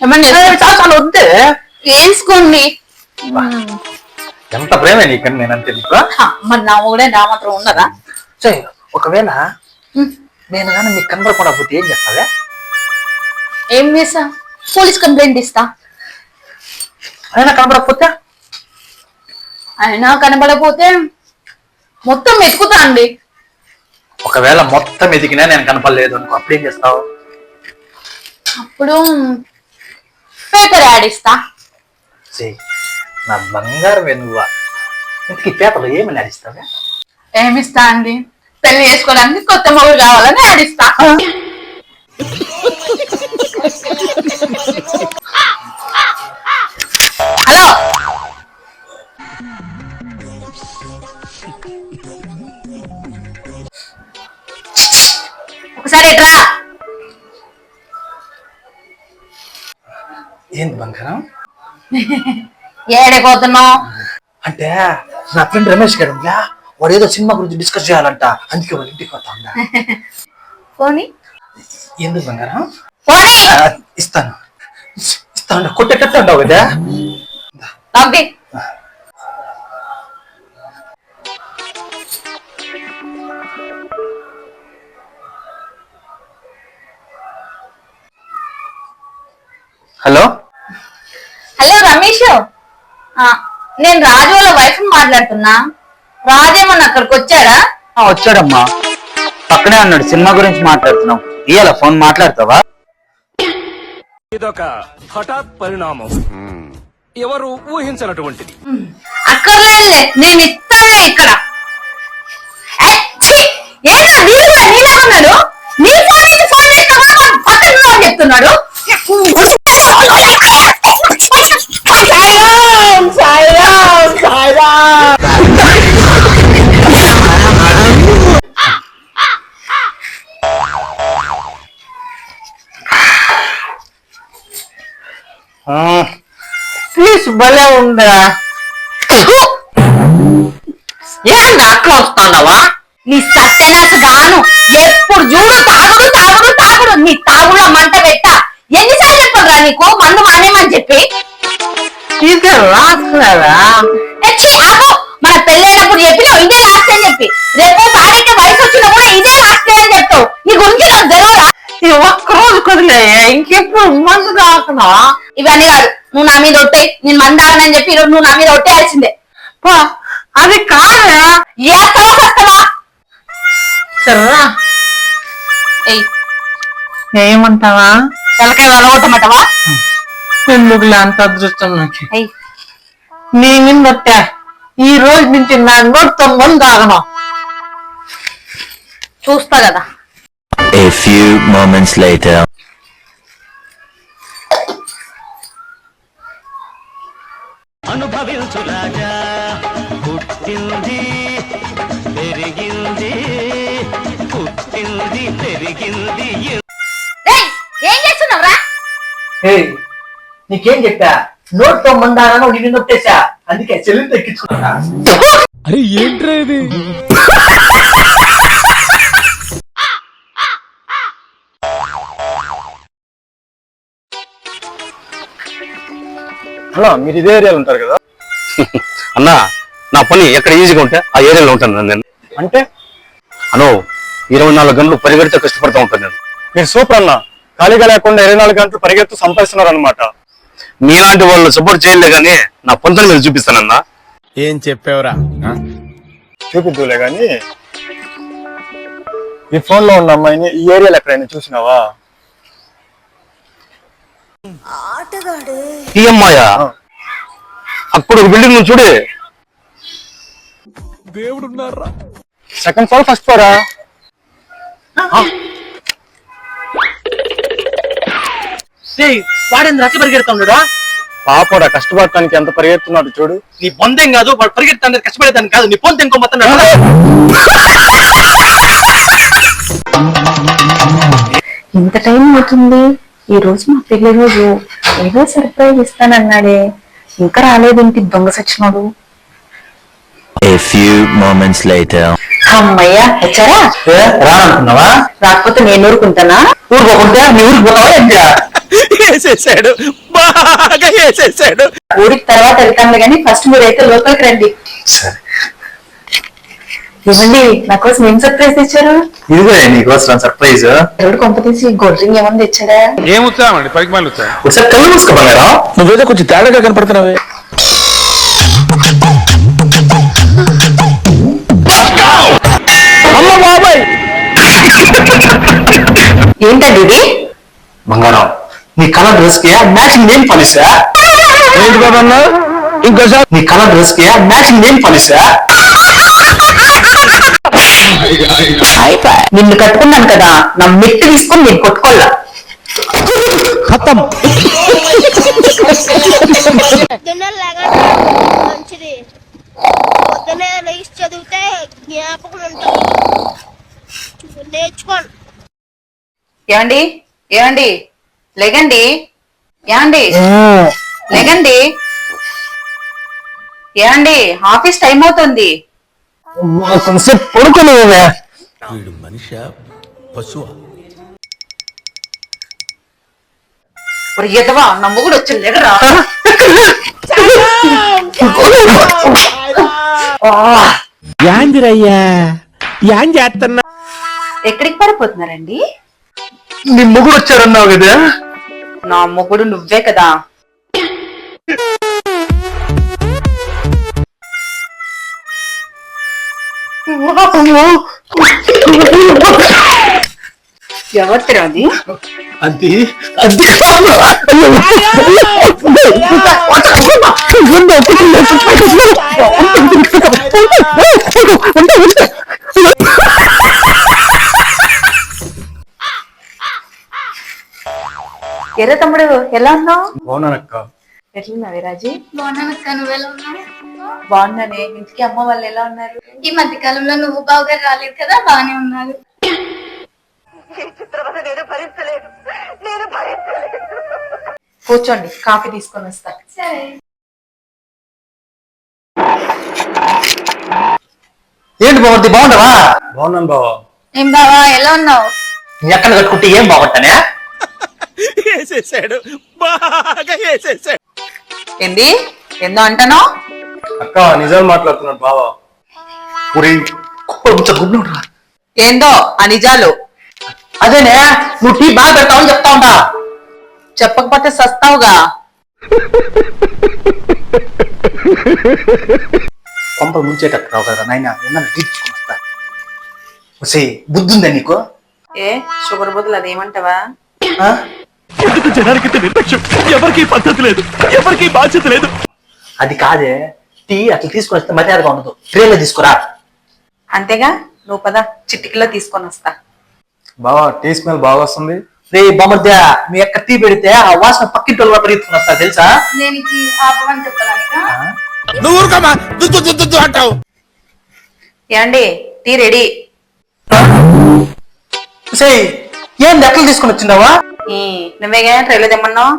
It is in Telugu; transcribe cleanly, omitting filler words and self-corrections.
చాలా వద్దే వేసుకోండి. ఎంత ప్రేమ నీకని నేనంతే నీకు. మరి నా కూడా నా మాత్రం ఉండదా? ఒకవేళ నేను కానీ మీకు కనబడకుండా పోతే ఏం చేస్తావే? ఏం చేస్తా? పోలీస్ కంప్లైంట్ ఇస్తా. అయినా కనబడకపోతే? అయినా కనబడకపోతే మొత్తం వెతుకుతా అండి. ఒకవేళ మొత్తం ఎదిగినా నేను కనపడలేదు అనుకో, అప్పుడు ఏం చేస్తావు? అప్పుడు పేపర్ యాడ్ ఇస్తా. నా బంగారం నువ్వా. ఇంతకీ పేపర్లో ఏమని నడిస్తావే? ఏమిస్తా అండి? పెళ్లి చేసుకోవడానికి కొత్త మొగుడు కావాలని ఆడిస్తా. హలో, ఒకసారి ఎట్రా. ఏంది బంగారం? ఏడైపోతున్నావు? అంటే నా ఫ్రెండ్ రమేష్ గారు వాడు ఏదో సినిమా గురించి డిస్కస్ చేయాలంట, అందుకే వాళ్ళ ఇంటికి వస్తా ఉందా. పోనీ. ఎందుకు బంగారం? పోనీ. ఇస్తాను ఇస్తాను, కొట్టేటట్టు ఉంటావు కదా. హలో హలో రమేష్, నేను రాజు వాళ్ళ వైఫ్ మాట్లాడుతున్నా. రాజేమన్నా అక్కడికి వచ్చాడా? వచ్చాడమ్మా, పక్కనే అన్నాడు. సినిమా గురించి మాట్లాడుతున్నాం. ఇయ్యాల ఫోన్ మాట్లాడతావా? ఇదొక హఠాత్ పరిణామం, ఎవరు ఊహించినటువంటిది. అక్కర్లేదులే, నేను ఇస్తానే ఇక్కడ. నీ ఫోన్ నుంచి ఫోన్ చేస్తావా? పక్కన చెప్తున్నాడు. భలే ఉందా? ఏంటి అట్లా వస్తాడవా? నీ సత్యనాశ గాను ఎప్పుడు చూడు తాగుడు తాగుడు తాగుడు. నీ తాగులో మంట పెట్ట. ఎన్నిసార్లు చెప్పరా నీకు మందు మానేమని చెప్పి? ఇది రాట్లేదా? మన పెళ్ళైనప్పుడు చెప్పినావు ఇదే లాస్ట్ అని చెప్పి. రేపు భార్యకి వయసు వచ్చినా కూడా ఇదే లాస్ట్ అని చెప్తావు. నీ గురించి నాకు తెలవదా? ఒక్కరోజు కుదిలే, ఇంకెప్పుడు మందు కాకుండా. ఇవన్నీ కాదు, నువ్వు నా మీద ఒట్టే. నేను మందు ఆగనని చెప్పి ఈరోజు నువ్వు నా మీద ఒట్టేయాల్సిందే. అది కాదా? ఏస్తావా సస్తావా? సర్రా, ఏమంటావా? తలకాయ వలగొట్టమంటావా? ఎందుకులే అంత అదృష్టం నాకు. నీ మీద ఈ రోజు నుంచి నా నోటితో మందు ఆగను. చూస్తా కదా. A few moments later. అనుభవించు రాజా, పుట్టింది పెరిగింది, పుట్టింది పెరిగింది. ఏం చేస్తున్నావురా? నీకేం చెప్పా? నోట్తో మందానో నిన్ను నొట్టేశా, అందుకే చెల్లిని ఎక్కించుకున్నా. అరే ఏంట్రా ఇది? హలో, మీరు ఇదే ఏరియాలో ఉంటారు కదా? అన్నా, నా పని ఎక్కడ ఈజీగా ఉంటే ఆ ఏరియాలో ఉంటాను నేను. అంటే అను 24 గంటలు పరిగెడితే కష్టపడుతూ ఉంటాను నేను. మీరు సూపర్ అన్న, ఖాళీగా లేకుండా 24 గంటలు పరిగెత్తు సంపాదిస్తున్నారు అనమాట. మీలాంటి వాళ్ళు సపోర్ట్ చేయలే గానీ నా పొంతను మీరు చూపిస్తానన్నా. ఏం చెప్పావురా? చూపిద్దులే గాని, ఈ ఫోన్ లో ఉన్న అమ్మాయిని ఈ ఏరియాలో ఎక్కడైనా చూసినావా? ఈ అమ్మాయా? అప్పుడు ఒక బిల్డింగ్ నుంచి చూడు. దేవుడున్నారా? సెకండ్ ఫ్లోర్ ఫస్ట్ ఫ్లోరా? వాడేంద్ర అట్లా పరిగెడుతున్నాడా? పాపడా, కష్టపడటానికి ఎంత పరిగెత్తున్నాడు చూడు. నీ బొందేం కాదు, వాడు పరిగెత్తాను కష్టపడేదాన్ని కాదు. నీ పొంత ఇంకో మొత్తం. ఎంత టైం అవుతుంది? ఈ రోజు మా పెళ్లి రోజు. ఏదో సర్ప్రైజ్ ఇస్తానన్నాడే, ఇంకా రాలేదేంటి దొంగ సచ్చినోడు. A few moments later. అమ్మయ్యా, వచ్చారా? రానుకున్నావా? రాకపోతే నేను ఊరుకుంటానా? ఊరుకోకుంటే నీ ఊరికి పోతావా? వేసేసాడు బాగా వేసేసాడు. ఊరికి తర్వాత వెళ్తాను కానీ ఫస్ట్ మీరైతే లోపలికి రండి. సరే ఏమండి నా కోసం ఏం సర్ప్రైజ్ తెచ్చారు? ఇదిగో నీకోసం సర్ప్రైజ్. ఎవరు కొంప తీసి గోల్డ్ రింగ్ ఏమన్నా తెచ్చాడా? ఏం ఉత్సాహం పైకి మళ్ళీ ఉత్సాహం. ఒకసారి కళ్ళు మూసుకోమన్నారా? నువ్వేదో కొంచెం తేడాగా కనపడుతున్నావే. అమ్మ బాబాయ్ ఏంటండి ఇది? బంగారం నీ కలర్ డ్రెస్ కి మ్యాచింగ్ నేమ్ పాలిసా? ఏంటి బాబన్నా ఇంకోసారి? నీ కలర్ డ్రెస్ కి మ్యాచింగ్ నేమ్ పాలిసా? నిన్ను కట్టుకున్నాను కదా, నా మెట్టు తీసుకొని నేను కొట్టుకోవాలా? ఖతం. పొద్దున్నే లేగడం మంచిది. పొద్దున్నే లేచి చదివితే జ్ఞాపకం ఉంటుంది. నేర్చుకోండి. ఏమండి ఏమండి లేగండి, ఏమండి లేగండి, ఏమండి ఆఫీస్ టైం అవుతుంది. కొంచెంసేపు పడుకోలేవే. వీడు మనిషి పశువా? ఎదవా నా మొగుడు వచ్చి లేగరా. యాందిరయ్యా యాం చేస్తున్నా? ఎక్కడికి పారిపోతున్నారండి? నీ మొగుడు వచ్చారన్నావు కదా. నా మొగుడు నువ్వే కదా. ఎవరు అది? అది అది ఎర్ర తమ్ముడు ఎలా ఉన్నావు? బాగున్నానక్క. ఎట్లున్నావే రాజీ? బాగున్నానక్క, నువ్వెలా ఉన్నావు? బాగున్నానే. ఇంటికి అమ్మ వాళ్ళు ఎలా ఉన్నారు? ఈ మధ్య కాలంలో నువ్వు బాగా రాలేదు కదా, బాగానే ఉన్నారు. కూర్చోండి, కాఫీ తీసుకొని వస్తా. సరే. ఏంటి బాగుంది? బాగుండవా? బాగున్నాను బావా. ఏం బావా ఎలా ఉన్నావు? నీ అక్కను కట్టుకుంటే ఏం బాగుంటానే? వేసేసాడు బాగా వేసేసాడు. ఏంది ఏందో అంటానో? అక్క నిజాలు మాట్లాడుతున్నాడు బావా. గుడ్డు ఏందో ఆ నిజాలు? అదేనే నువ్వు టీ బాగా పెడతావని చెప్తా ఉంటా. చెప్పకపోతే సస్తావుగా. కొంపలు ముంచేటట్టున్నావు కదా నాయన. ఏమన్నా తీర్చుకుని వస్తా. వసే బుద్ధి ఉందా నీకు? ఏ షుగర్ బదులు అదేమంటావా? ఆ? ఎందుకు జనానికి నిర్లక్ష్యం? ఎవరికి పద్ధతి లేదు, ఎవరికి బాధ్యత లేదు. అది కాదే, టీ అట్లా తీసుకుని వస్తే మర్యాదగా ఉండదు. ట్రైన్లో తీసుకురా. అంతేగా, నువ్వు పద చిటికలో తీసుకొని వస్తా. బావా టీ స్మెల్ బాగా వస్తుంది. రే బామర్ద్య, మీ అక్క టీ పెడితే ఆ వాసన పక్కింటి వాళ్ళు పరిగెత్తుకుని వస్తా తెలుసా? దేనికి ఆపమని చెప్పడానికా? నువ్వు ఊరుకోమా, దుద్దు అంటావు. ఏమండి టీ రెడీ. ఏం లెక్కలు తీసుకుని వచ్చిందావా? నువ్వేగా ట్రైలో తెమ్మన్నావు.